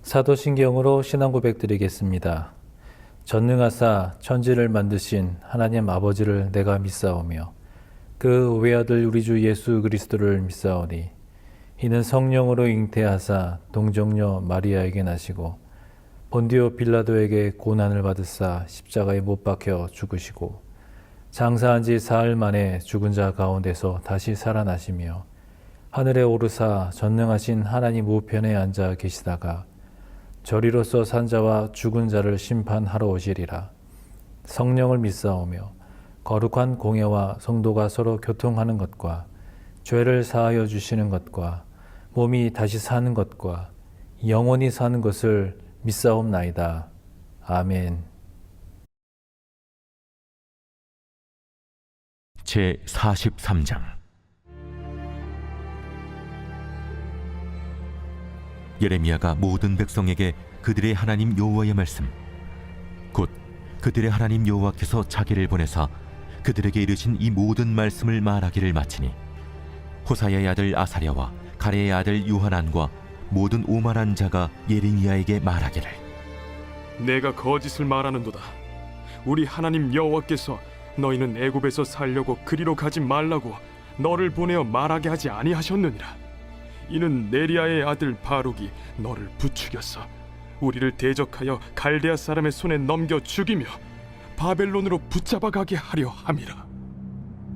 사도신경으로 신앙 고백드리겠습니다. 전능하사 천지를 만드신 하나님 아버지를 내가 믿사오며 그 외아들 우리 주 예수 그리스도를 믿사오니 이는 성령으로 잉태하사 동정녀 마리아에게 나시고 본디오 빌라도에게 고난을 받으사 십자가에 못 박혀 죽으시고 장사한 지 사흘 만에 죽은 자 가운데서 다시 살아나시며 하늘에 오르사 전능하신 하나님 우편에 앉아 계시다가 저리로서 산 자와 죽은 자를 심판하러 오시리라. 성령을 믿사오며 거룩한 공예와 성도가 서로 교통하는 것과 죄를 사하여 주시는 것과 몸이 다시 사는 것과 영원히 사는 것을 믿사옵나이다. 아멘. 제 43장. 예레미야가 모든 백성에게 그들의 하나님 여호와의 말씀, 곧 그들의 하나님 여호와께서 자기를 보내사 그들에게 이르신 이 모든 말씀을 말하기를 마치니 호사야의 아들 아사랴와 가레의 아들 요하난과 모든 오만한 자가 예레미야에게 말하기를, 내가 거짓을 말하는도다. 우리 하나님 여호와께서 너희는 애굽에서 살려고 그리로 가지 말라고 너를 보내어 말하게 하지 아니하셨느니라. 이는 네리야의 아들 바룩이 너를 부추겼어 우리를 대적하여 갈대아 사람의 손에 넘겨 죽이며 바벨론으로 붙잡아 가게 하려 함이라.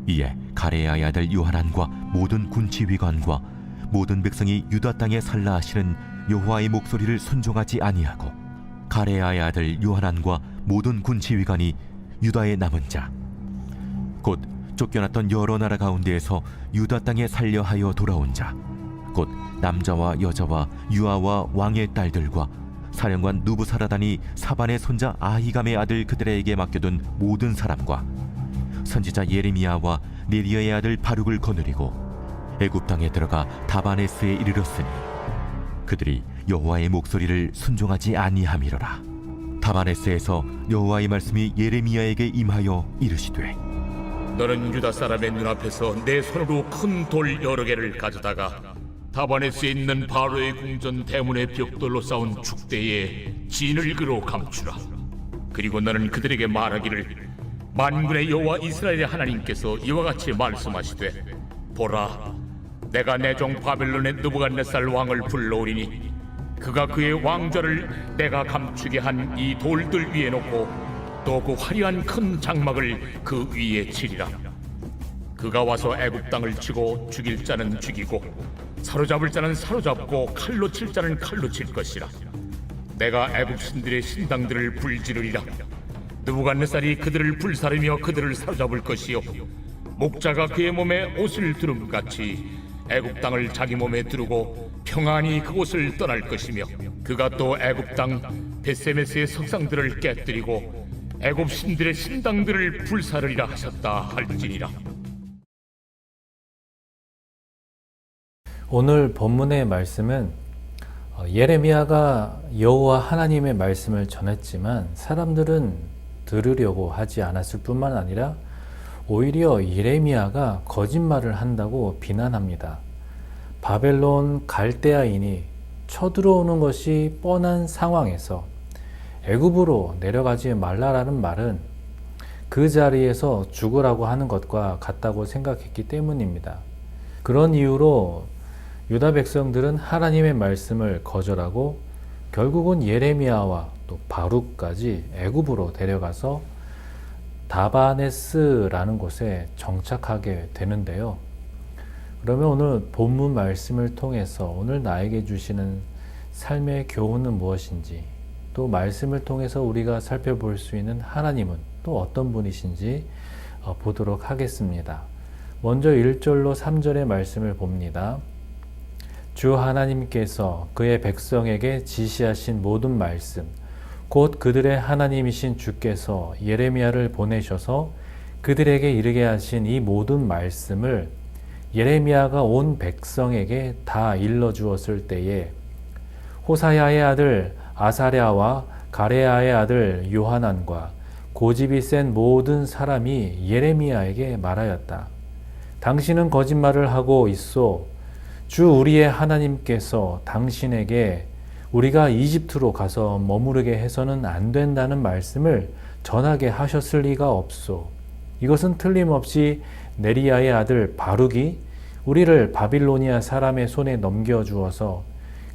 이에 가레야의 아들 요하난과 모든 군치위관과 모든 백성이 유다 땅에 살라 하시는 여호와의 목소리를 순종하지 아니하고 가레야의 아들 요하난과 모든 군치위관이 유다의 남은 자, 곧 쫓겨났던 여러 나라 가운데에서 유다 땅에 살려 하여 돌아온 자, 곧 남자와 여자와 유아와 왕의 딸들과 사령관 누부사라단이 사반의 손자 아히감의 아들 그들에게 맡겨둔 모든 사람과 선지자 예레미야와 네리야의 아들 바룩을 거느리고 애굽 땅에 들어가 다바네스에 이르렀으니 그들이 여호와의 목소리를 순종하지 아니함이로라. 다바네스에서 여호와의 말씀이 예레미야에게 임하여 이르시되, 너는 유다 사람의 눈앞에서 내 손으로 큰 돌 여러 개를 가져다가 다바네스에 있는 바로의 궁전 대문의 벽돌로 쌓은 축대에 진흙으로 감추라. 그리고 너는 그들에게 말하기를, 만군의 여호와 이스라엘의 하나님께서 이와 같이 말씀하시되, 보라, 내가 내 종 바벨론의 느부갓네살 왕을 불러오리니 그가 그의 왕좌를 내가 감추게 한 이 돌들 위에 놓고 또 그 화려한 큰 장막을 그 위에 치리라. 그가 와서 애굽 땅을 치고 죽일 자는 죽이고 사로잡을 자는 사로잡고 칼로 칠 자는 칼로 칠 것이라. 내가 애굽 신들의 신당들을 불지르리라. 느부갓네살이 그들을 불사르며 그들을 사로잡을 것이요, 목자가 그의 몸에 옷을 두름같이 애굽 땅을 자기 몸에 두르고 평안히 그곳을 떠날 것이며, 그가 또 애굽 땅 베세메스의 석상들을 깨뜨리고 애굽 신들의 신당들을 불사르리라 하셨다 할지니라. 오늘 본문의 말씀은 예레미야가 여호와 하나님의 말씀을 전했지만 사람들은 들으려고 하지 않았을 뿐만 아니라 오히려 예레미야가 거짓말을 한다고 비난합니다. 바벨론 갈대아인이 쳐들어오는 것이 뻔한 상황에서 애굽으로 내려가지 말라라는 말은 그 자리에서 죽으라고 하는 것과 같다고 생각했기 때문입니다. 그런 이유로 유다 백성들은 하나님의 말씀을 거절하고 결국은 예레미야와 또 바룩까지 애굽으로 데려가서 다바네스라는 곳에 정착하게 되는데요. 그러면 오늘 본문 말씀을 통해서 오늘 나에게 주시는 삶의 교훈은 무엇인지, 또 말씀을 통해서 우리가 살펴볼 수 있는 하나님은 또 어떤 분이신지 보도록 하겠습니다. 먼저 1절로 3절의 말씀을 봅니다. 주 하나님께서 그의 백성에게 지시하신 모든 말씀, 곧 그들의 하나님이신 주께서 예레미야를 보내셔서 그들에게 이르게 하신 이 모든 말씀을 예레미야가 온 백성에게 다 일러주었을 때에 호사야의 아들 아사랴와 가레야의 아들 요하난과 고집이 센 모든 사람이 예레미야에게 말하였다. 당신은 거짓말을 하고 있소. 주 우리의 하나님께서 당신에게 우리가 이집트로 가서 머무르게 해서는 안 된다는 말씀을 전하게 하셨을 리가 없소. 이것은 틀림없이 네리야의 아들 바룩이 우리를 바빌로니아 사람의 손에 넘겨주어서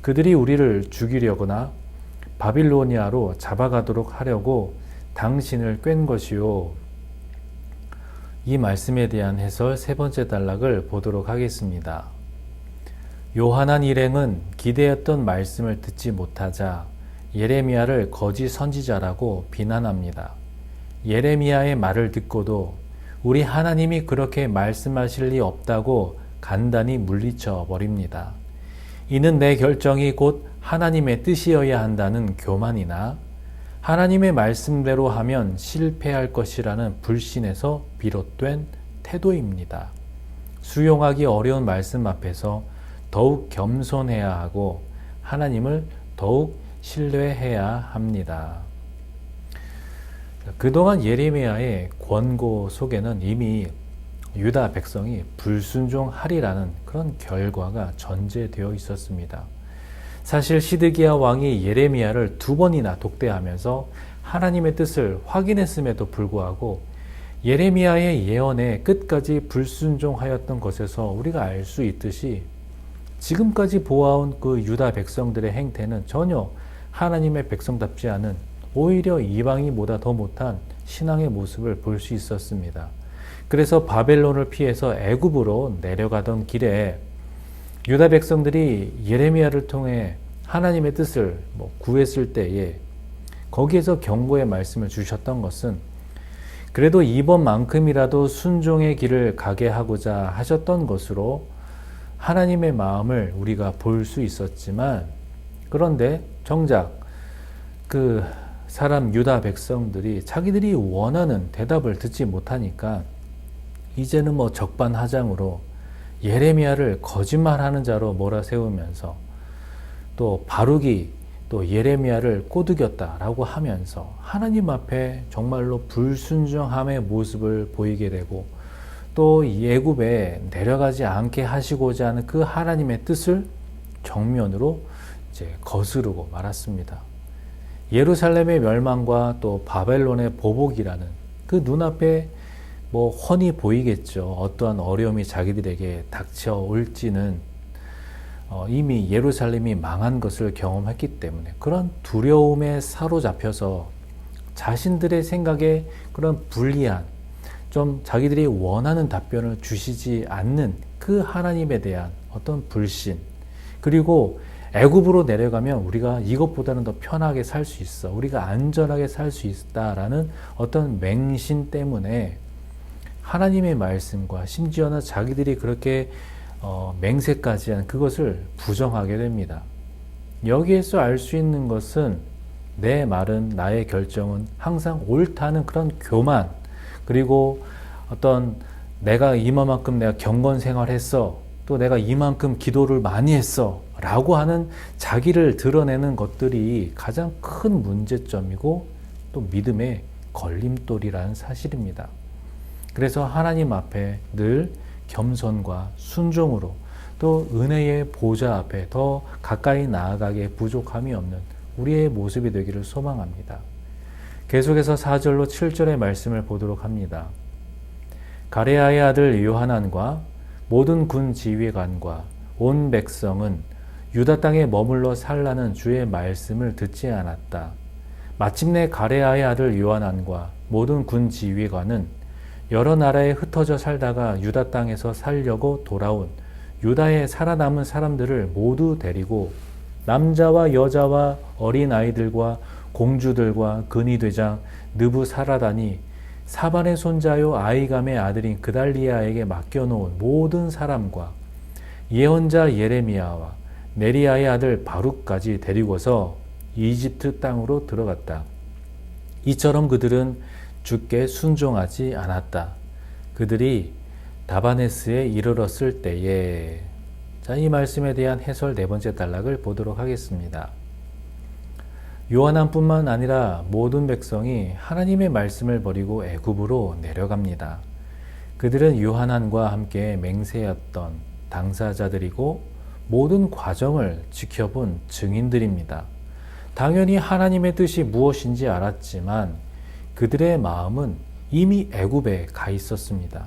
그들이 우리를 죽이려거나 바빌로니아로 잡아가도록 하려고 당신을 꽹 것이요. 이 말씀에 대한 해설 세 번째 단락을 보도록 하겠습니다. 요하난 일행은 기대했던 말씀을 듣지 못하자 예레미야를 거짓 선지자라고 비난합니다. 예레미야의 말을 듣고도 우리 하나님이 그렇게 말씀하실 리 없다고 간단히 물리쳐 버립니다. 이는 내 결정이 곧 하나님의 뜻이어야 한다는 교만이나 하나님의 말씀대로 하면 실패할 것이라는 불신에서 비롯된 태도입니다. 수용하기 어려운 말씀 앞에서 더욱 겸손해야 하고 하나님을 더욱 신뢰해야 합니다. 그동안 예레미야의 권고 속에는 이미 유다 백성이 불순종하리라는 그런 결과가 전제되어 있었습니다. 사실 시드기야 왕이 예레미야를 2번이나 독대하면서 하나님의 뜻을 확인했음에도 불구하고 예레미야의 예언에 끝까지 불순종하였던 것에서 우리가 알 수 있듯이 지금까지 보아온 그 유다 백성들의 행태는 전혀 하나님의 백성답지 않은 오히려 이방인보다 더 못한 신앙의 모습을 볼 수 있었습니다. 그래서 바벨론을 피해서 애굽으로 내려가던 길에 유다 백성들이 예레미야를 통해 하나님의 뜻을 구했을 때에 거기에서 경고의 말씀을 주셨던 것은 그래도 이번만큼이라도 순종의 길을 가게 하고자 하셨던 것으로 하나님의 마음을 우리가 볼 수 있었지만, 그런데 정작 그 사람 유다 백성들이 자기들이 원하는 대답을 듣지 못하니까 이제는 적반하장으로 예레미야를 거짓말하는 자로 몰아세우면서 또 바룩이 또 예레미야를 꼬드겼다라고 하면서 하나님 앞에 정말로 불순종함의 모습을 보이게 되고 또 애굽에 내려가지 않게 하시고자 하는 그 하나님의 뜻을 정면으로 이제 거스르고 말았습니다. 예루살렘의 멸망과 또 바벨론의 보복이라는 그 눈앞에 훤히 보이겠죠. 어떠한 어려움이 자기들에게 닥쳐올지는 이미 예루살렘이 망한 것을 경험했기 때문에 그런 두려움에 사로잡혀서 자신들의 생각에 그런 불리한 좀 자기들이 원하는 답변을 주시지 않는 그 하나님에 대한 어떤 불신, 그리고 애굽으로 내려가면 우리가 이것보다는 더 편하게 살 수 있어, 우리가 안전하게 살 수 있다라는 어떤 맹신 때문에 하나님의 말씀과 심지어는 자기들이 그렇게 맹세까지 한 그것을 부정하게 됩니다. 여기에서 알 수 있는 것은 내 말은, 나의 결정은 항상 옳다는 그런 교만, 그리고 어떤 내가 이만큼 내가 경건 생활했어, 또 내가 이만큼 기도를 많이 했어 라고 하는 자기를 드러내는 것들이 가장 큰 문제점이고 또 믿음의 걸림돌이라는 사실입니다. 그래서 하나님 앞에 늘 겸손과 순종으로 또 은혜의 보좌 앞에 더 가까이 나아가기에 부족함이 없는 우리의 모습이 되기를 소망합니다. 계속해서 4절로 7절의 말씀을 보도록 합니다. 가레아의 아들 요하난과 모든 군 지휘관과 온 백성은 유다 땅에 머물러 살라는 주의 말씀을 듣지 않았다. 마침내 가레아의 아들 요하난과 모든 군 지휘관은 여러 나라에 흩어져 살다가 유다 땅에서 살려고 돌아온 유다에 살아남은 사람들을 모두 데리고 남자와 여자와 어린 아이들과 공주들과 근위대장 느부사라단이 사반의 손자요 아히감의 아들인 그달리아에게 맡겨놓은 모든 사람과 예언자 예레미야와 네리야의 아들 바룩까지 데리고서 이집트 땅으로 들어갔다. 이처럼 그들은 주께 순종하지 않았다. 그들이 다바네스에 이르렀을 때에. 자, 이 말씀에 대한 해설 네 번째 단락을 보도록 하겠습니다. 요하난뿐만 아니라 모든 백성이 하나님의 말씀을 버리고 애굽으로 내려갑니다. 그들은 요하난과 함께 맹세했던 당사자들이고 모든 과정을 지켜본 증인들입니다. 당연히 하나님의 뜻이 무엇인지 알았지만 그들의 마음은 이미 애굽에 가 있었습니다.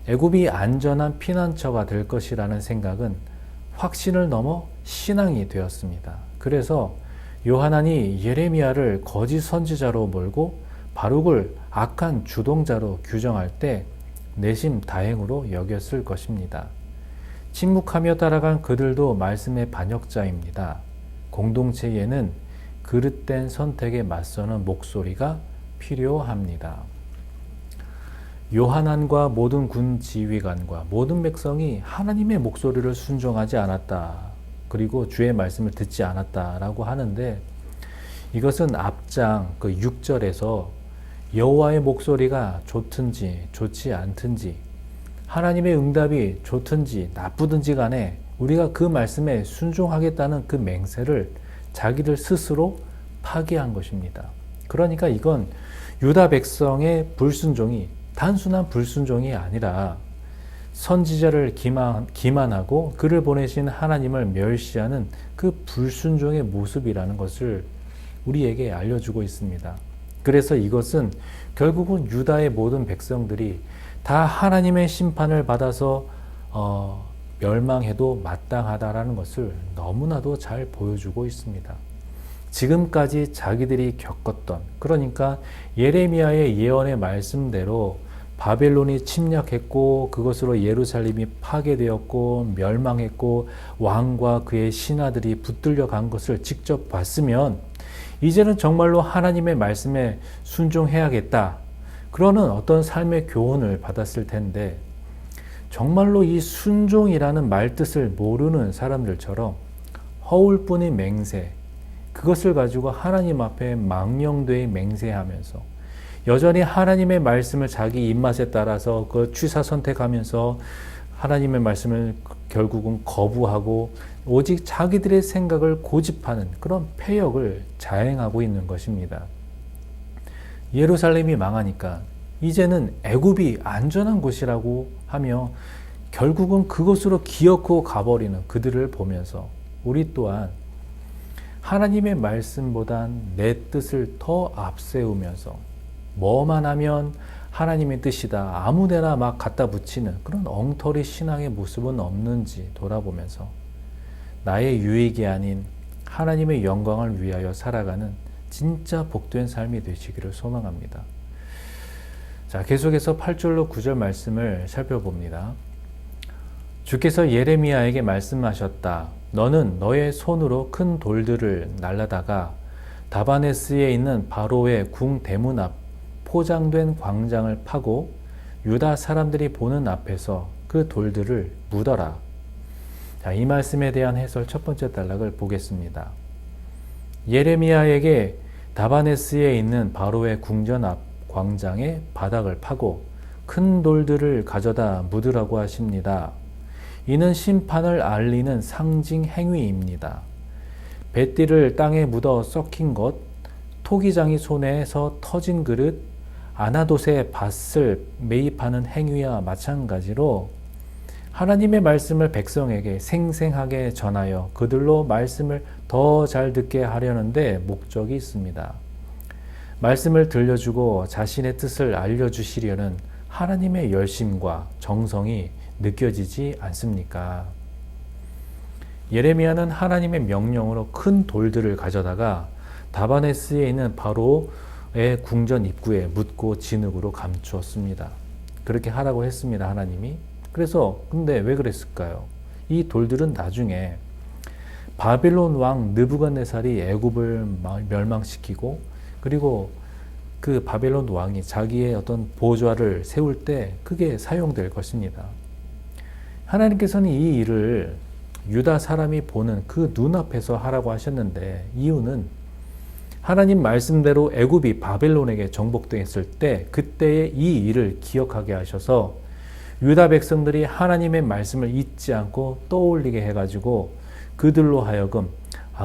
애굽이 안전한 피난처가 될 것이라는 생각은 확신을 넘어 신앙이 되었습니다. 그래서 요하난이 예레미야를 거짓 선지자로 몰고 바룩을 악한 주동자로 규정할 때 내심 다행으로 여겼을 것입니다. 침묵하며 따라간 그들도 말씀의 반역자입니다. 공동체에는 그릇된 선택에 맞서는 목소리가 필요합니다. 요하난과 모든 군 지휘관과 모든 백성이 하나님의 목소리를 순종하지 않았다. 그리고 주의 말씀을 듣지 않았다라고 하는데 이것은 앞장 그 6절에서 여호와의 목소리가 좋든지 좋지 않든지 하나님의 응답이 좋든지 나쁘든지 간에 우리가 그 말씀에 순종하겠다는 그 맹세를 자기들 스스로 파기한 것입니다. 그러니까 이건 유다 백성의 불순종이 단순한 불순종이 아니라 선지자를 기만하고 그를 보내신 하나님을 멸시하는 그 불순종의 모습이라는 것을 우리에게 알려주고 있습니다. 그래서 이것은 결국은 유다의 모든 백성들이 다 하나님의 심판을 받아서 멸망해도 마땅하다라는 것을 너무나도 잘 보여주고 있습니다. 지금까지 자기들이 겪었던, 그러니까 예레미야의 예언의 말씀대로 바벨론이 침략했고 그것으로 예루살렘이 파괴되었고 멸망했고 왕과 그의 신하들이 붙들려 간 것을 직접 봤으면 이제는 정말로 하나님의 말씀에 순종해야겠다. 그러는 어떤 삶의 교훈을 받았을 텐데 정말로 이 순종이라는 말뜻을 모르는 사람들처럼 허울뿐인 맹세, 그것을 가지고 하나님 앞에 망령되이 맹세하면서 여전히 하나님의 말씀을 자기 입맛에 따라서 그 취사 선택하면서 하나님의 말씀을 결국은 거부하고 오직 자기들의 생각을 고집하는 그런 패역을 자행하고 있는 것입니다. 예루살렘이 망하니까 이제는 애굽이 안전한 곳이라고 하며 결국은 그곳으로 기어코 가버리는 그들을 보면서 우리 또한 하나님의 말씀보단 내 뜻을 더 앞세우면서 뭐만 하면 하나님의 뜻이다 아무데나 막 갖다 붙이는 그런 엉터리 신앙의 모습은 없는지 돌아보면서 나의 유익이 아닌 하나님의 영광을 위하여 살아가는 진짜 복된 삶이 되시기를 소망합니다. 자, 계속해서 8절로 9절 말씀을 살펴봅니다. 주께서 예레미야에게 말씀하셨다. 너는 너의 손으로 큰 돌들을 날라다가 다바네스에 있는 바로의 궁 대문 앞 포장된 광장을 파고 유다 사람들이 보는 앞에서 그 돌들을 묻어라. 자, 이 말씀에 대한 해설 첫 번째 단락을 보겠습니다. 예레미야에게 다바네스에 있는 바로의 궁전 앞 광장의 바닥을 파고 큰 돌들을 가져다 묻으라고 하십니다. 이는 심판을 알리는 상징 행위입니다. 뱃띠를 땅에 묻어 썩힌 것, 토기장이 손에서 터진 그릇, 아나돗의 밭을 매입하는 행위와 마찬가지로 하나님의 말씀을 백성에게 생생하게 전하여 그들로 말씀을 더 잘 듣게 하려는데 목적이 있습니다. 말씀을 들려주고 자신의 뜻을 알려주시려는 하나님의 열심과 정성이 느껴지지 않습니까? 예레미야는 하나님의 명령으로 큰 돌들을 가져다가 다바네스에 있는 바로의 궁전 입구에 묻고 진흙으로 감추었습니다. 그렇게 하라고 했습니다, 하나님이. 그래서 근데 왜 그랬을까요? 이 돌들은 나중에 바벨론 왕 느부갓네살이 애굽을 멸망시키고 그리고 그 바벨론 왕이 자기의 어떤 보좌를 세울 때 그게 사용될 것입니다. 하나님께서는 이 일을 유다 사람이 보는 그 눈앞에서 하라고 하셨는데 이유는 하나님 말씀대로 애굽이 바벨론에게 정복됐을 때 그때의 이 일을 기억하게 하셔서 유다 백성들이 하나님의 말씀을 잊지 않고 떠올리게 해가지고 그들로 하여금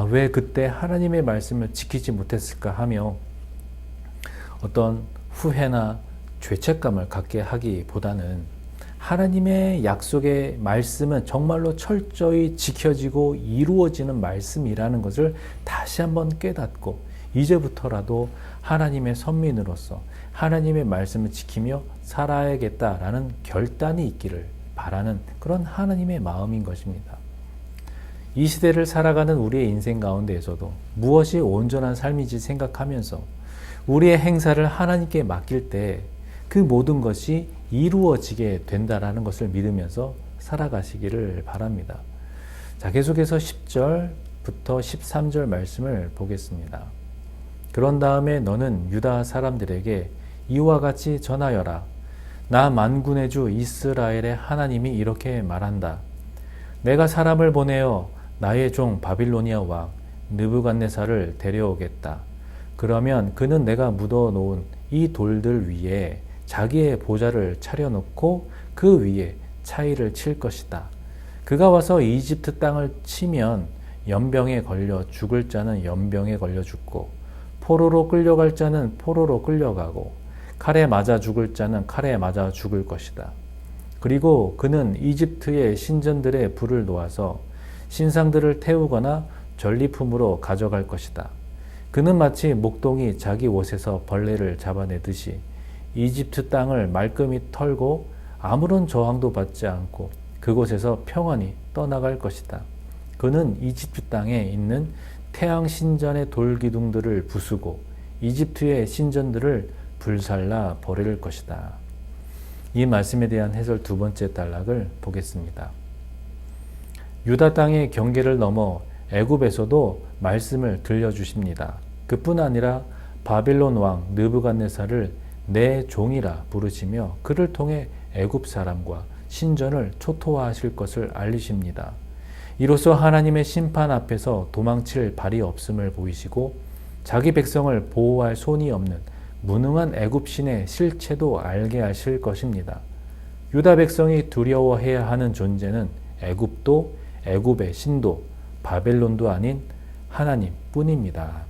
왜 그때 하나님의 말씀을 지키지 못했을까 하며 어떤 후회나 죄책감을 갖게 하기보다는 하나님의 약속의 말씀은 정말로 철저히 지켜지고 이루어지는 말씀이라는 것을 다시 한번 깨닫고 이제부터라도 하나님의 선민으로서 하나님의 말씀을 지키며 살아야겠다라는 결단이 있기를 바라는 그런 하나님의 마음인 것입니다. 이 시대를 살아가는 우리의 인생 가운데에서도 무엇이 온전한 삶인지 생각하면서 우리의 행사를 하나님께 맡길 때 그 모든 것이 이루어지게 된다라는 것을 믿으면서 살아가시기를 바랍니다. 자, 계속해서 10절부터 13절 말씀을 보겠습니다. 그런 다음에 너는 유다 사람들에게 이와 같이 전하여라. 나 만군의 주 이스라엘의 하나님이 이렇게 말한다. 내가 사람을 보내어 나의 종 바빌로니아 왕 느부갓네살을 데려오겠다. 그러면 그는 내가 묻어놓은 이 돌들 위에 자기의 보좌를 차려놓고 그 위에 차이를 칠 것이다. 그가 와서 이집트 땅을 치면 연병에 걸려 죽을 자는 연병에 걸려 죽고 포로로 끌려갈 자는 포로로 끌려가고 칼에 맞아 죽을 자는 칼에 맞아 죽을 것이다. 그리고 그는 이집트의 신전들의 불을 놓아서 신상들을 태우거나 전리품으로 가져갈 것이다. 그는 마치 목동이 자기 옷에서 벌레를 잡아내듯이 이집트 땅을 말끔히 털고 아무런 저항도 받지 않고 그곳에서 평안히 떠나갈 것이다. 그는 이집트 땅에 있는 태양 신전의 돌기둥들을 부수고 이집트의 신전들을 불살라 버릴 것이다. 이 말씀에 대한 해설 두 번째 단락을 보겠습니다. 유다 땅의 경계를 넘어 애굽에서도 말씀을 들려주십니다. 그뿐 아니라 바빌론 왕 느부갓네살을 내 종이라 부르시며 그를 통해 애굽 사람과 신전을 초토화하실 것을 알리십니다. 이로써 하나님의 심판 앞에서 도망칠 발이 없음을 보이시고 자기 백성을 보호할 손이 없는 무능한 애굽 신의 실체도 알게 하실 것입니다. 유다 백성이 두려워해야 하는 존재는 애굽도 애굽의 신도 바벨론도 아닌 하나님뿐입니다.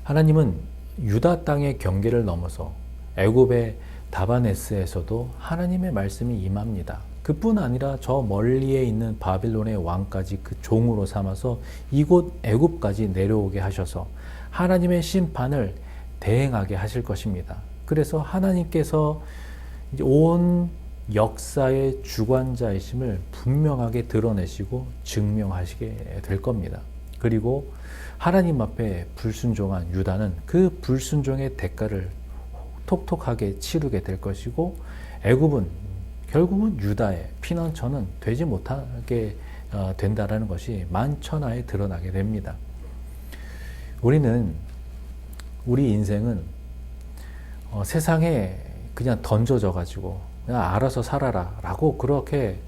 하나님은 유다 땅의 경계를 넘어서 애굽의 다바네스에서도 하나님의 말씀이 임합니다. 그뿐 아니라 저 멀리에 있는 바빌론의 왕까지 그 종으로 삼아서 이곳 애굽까지 내려오게 하셔서 하나님의 심판을 대행하게 하실 것입니다. 그래서 하나님께서 온 역사의 주관자이심을 분명하게 드러내시고 증명하시게 될 겁니다. 그리고 하나님 앞에 불순종한 유다는 그 불순종의 대가를 톡톡하게 치르게 될 것이고 애굽은 결국은 유다의 피난처는 되지 못하게 된다라는 것이 만천하에 드러나게 됩니다. 우리 인생은 세상에 그냥 던져져 가지고 그냥 알아서 살아라 라고 그렇게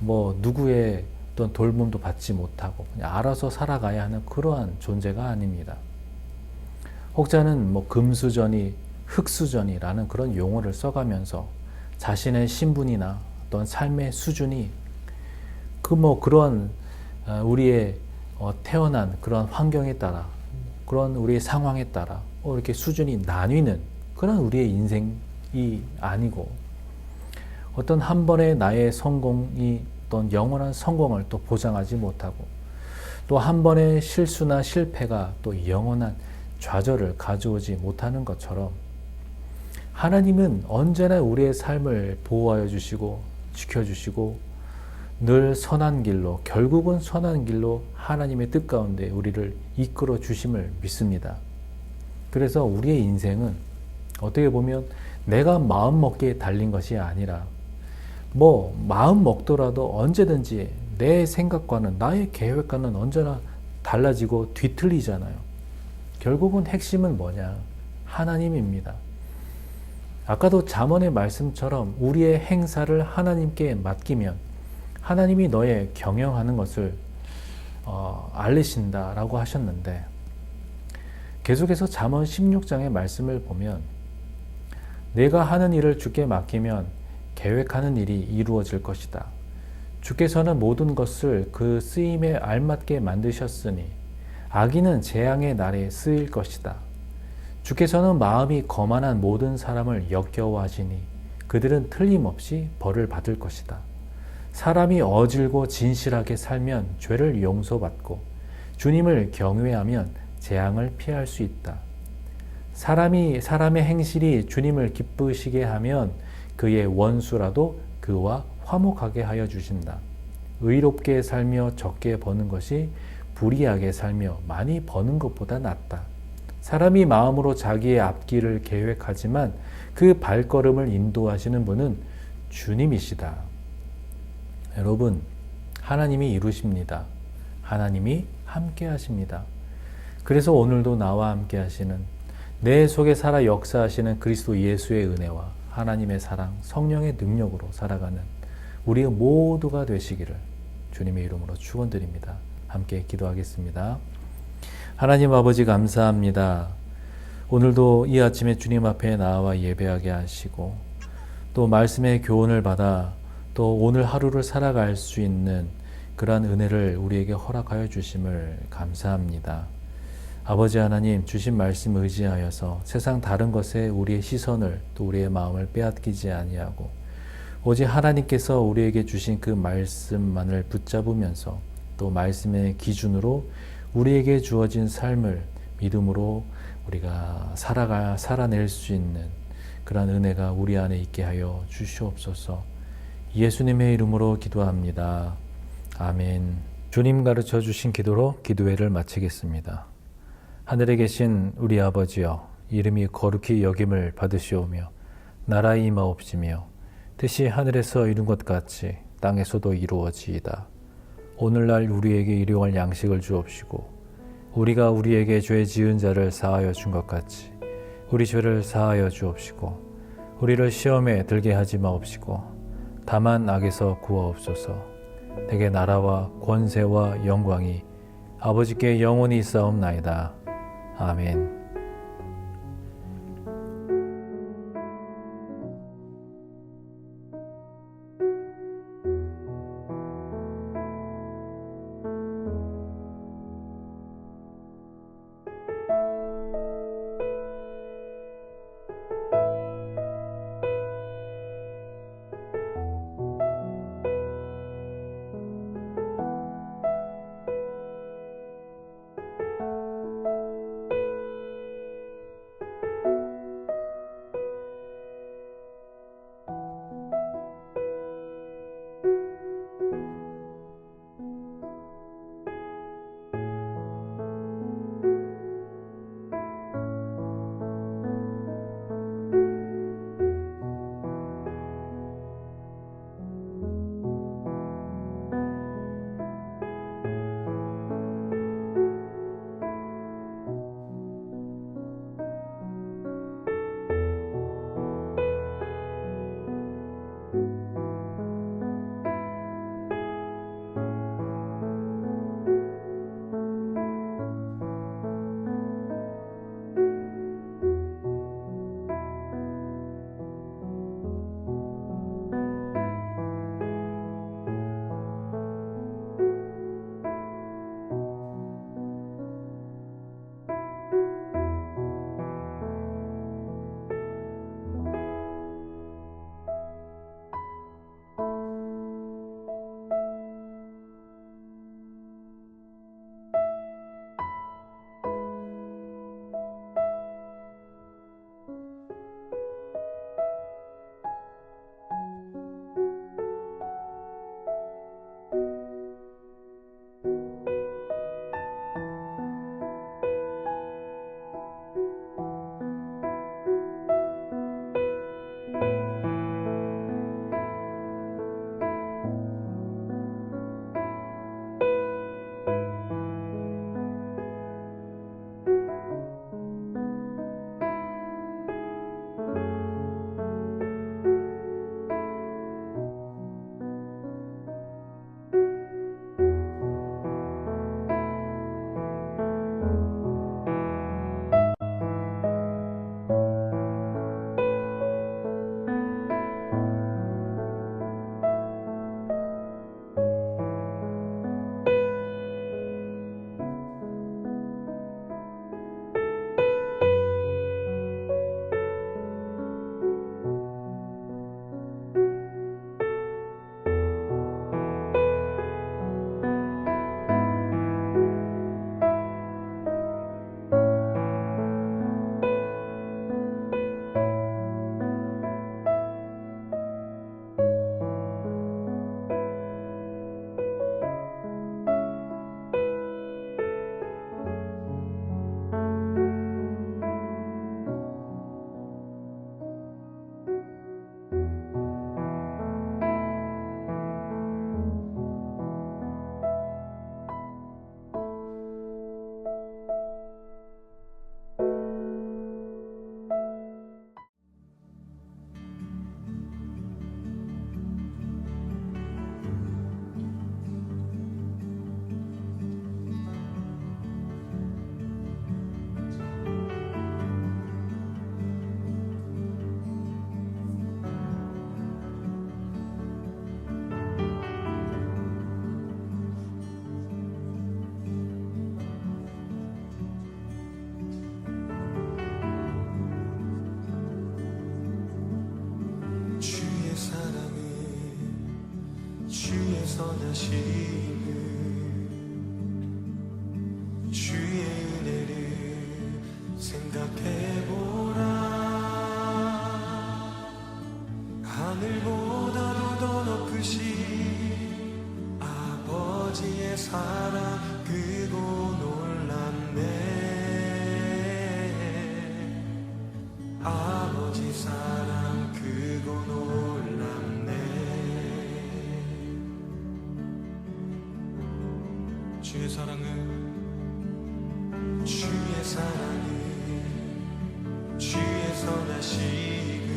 누구의 어떤 돌봄도 받지 못하고 그냥 알아서 살아가야 하는 그러한 존재가 아닙니다. 혹자는 금수저니 흙수저니라는 그런 용어를 써가면서 자신의 신분이나 어떤 삶의 수준이 그런 우리의 태어난 그런 환경에 따라 그런 우리의 상황에 따라 이렇게 수준이 나뉘는 그런 우리의 인생이 아니고 어떤 한 번의 나의 성공이 어떤 영원한 성공을 또 보장하지 못하고 또 한 번의 실수나 실패가 또 영원한 좌절을 가져오지 못하는 것처럼 하나님은 언제나 우리의 삶을 보호하여 주시고 지켜주시고 늘 선한 길로 결국은 선한 길로 하나님의 뜻 가운데 우리를 이끌어 주심을 믿습니다. 그래서 우리의 인생은 어떻게 보면 내가 마음 먹기에 달린 것이 아니라 마음 먹더라도 언제든지 내 생각과는 나의 계획과는 언제나 달라지고 뒤틀리잖아요. 결국은 핵심은 뭐냐? 하나님입니다. 아까도 잠언의 말씀처럼 우리의 행사를 하나님께 맡기면 하나님이 너의 경영하는 것을 알리신다라고 하셨는데 계속해서 잠언 16장의 말씀을 보면 내가 하는 일을 주께 맡기면 계획하는 일이 이루어질 것이다. 주께서는 모든 것을 그 쓰임에 알맞게 만드셨으니 악인은 재앙의 날에 쓰일 것이다. 주께서는 마음이 거만한 모든 사람을 역겨워하시니 그들은 틀림없이 벌을 받을 것이다. 사람이 어질고 진실하게 살면 죄를 용서받고 주님을 경외하면 재앙을 피할 수 있다. 사람의 행실이 주님을 기쁘시게 하면 그의 원수라도 그와 화목하게 하여 주신다. 의롭게 살며 적게 버는 것이 불의하게 살며 많이 버는 것보다 낫다. 사람이 마음으로 자기의 앞길을 계획하지만 그 발걸음을 인도하시는 분은 주님이시다. 여러분, 하나님이 이루십니다. 하나님이 함께 하십니다. 그래서 오늘도 나와 함께 하시는, 내 속에 살아 역사하시는 그리스도 예수의 은혜와 하나님의 사랑, 성령의 능력으로 살아가는 우리 모두가 되시기를 주님의 이름으로 축원드립니다. 함께 기도하겠습니다. 하나님 아버지 감사합니다. 오늘도 이 아침에 주님 앞에 나와 예배하게 하시고 또 말씀의 교훈을 받아 또 오늘 하루를 살아갈 수 있는 그러한 은혜를 우리에게 허락하여 주심을 감사합니다. 아버지 하나님, 주신 말씀 의지하여서 세상 다른 것에 우리의 시선을 또 우리의 마음을 빼앗기지 아니하고 오직 하나님께서 우리에게 주신 그 말씀만을 붙잡으면서 또 말씀의 기준으로 우리에게 주어진 삶을 믿음으로 우리가 살아낼 수 있는 그러한 은혜가 우리 안에 있게 하여 주시옵소서. 예수님의 이름으로 기도합니다. 아멘. 주님 가르쳐 주신 기도로 기도회를 마치겠습니다. 하늘에 계신 우리 아버지여, 이름이 거룩히 여김을 받으시오며 나라의 임하옵시며 뜻이 하늘에서 이룬 것 같이 땅에서도 이루어지이다. 오늘날 우리에게 일용할 양식을 주옵시고 우리가 우리에게 죄 지은 자를 사하여 준 것 같이 우리 죄를 사하여 주옵시고 우리를 시험에 들게 하지 마옵시고 다만 악에서 구하옵소서. 내게 나라와 권세와 영광이 아버지께 영원히 있사옵나이다. 아멘. 선하심을 주의 은혜를 생각해보라. 하늘보다도 더 높으신 아버지의 사랑 크고 놀랍네. 아버지 사랑 크고 놀랍네. 주의 사랑은 주의 선하심을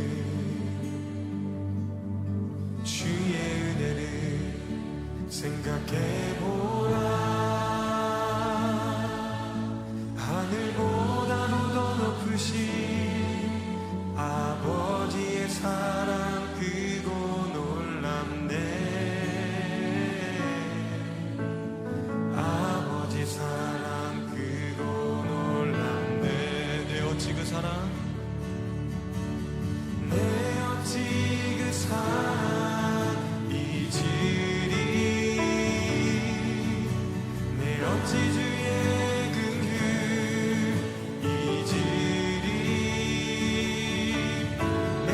주의 은혜를 생각해보라. 하늘보다도 더 높으신 아버지의 사랑 크고 놀랍네. 아버지 사랑 크고 놀랍네. 내 어찌 그 사랑, 내 어찌 그 사랑 잊으리. 내 어찌 주의 긍휼 잊으리. 내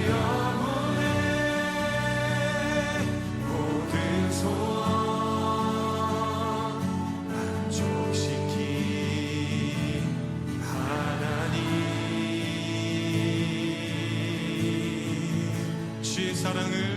영혼의 모든 소원 만족시킨 하나님. 주의 사랑을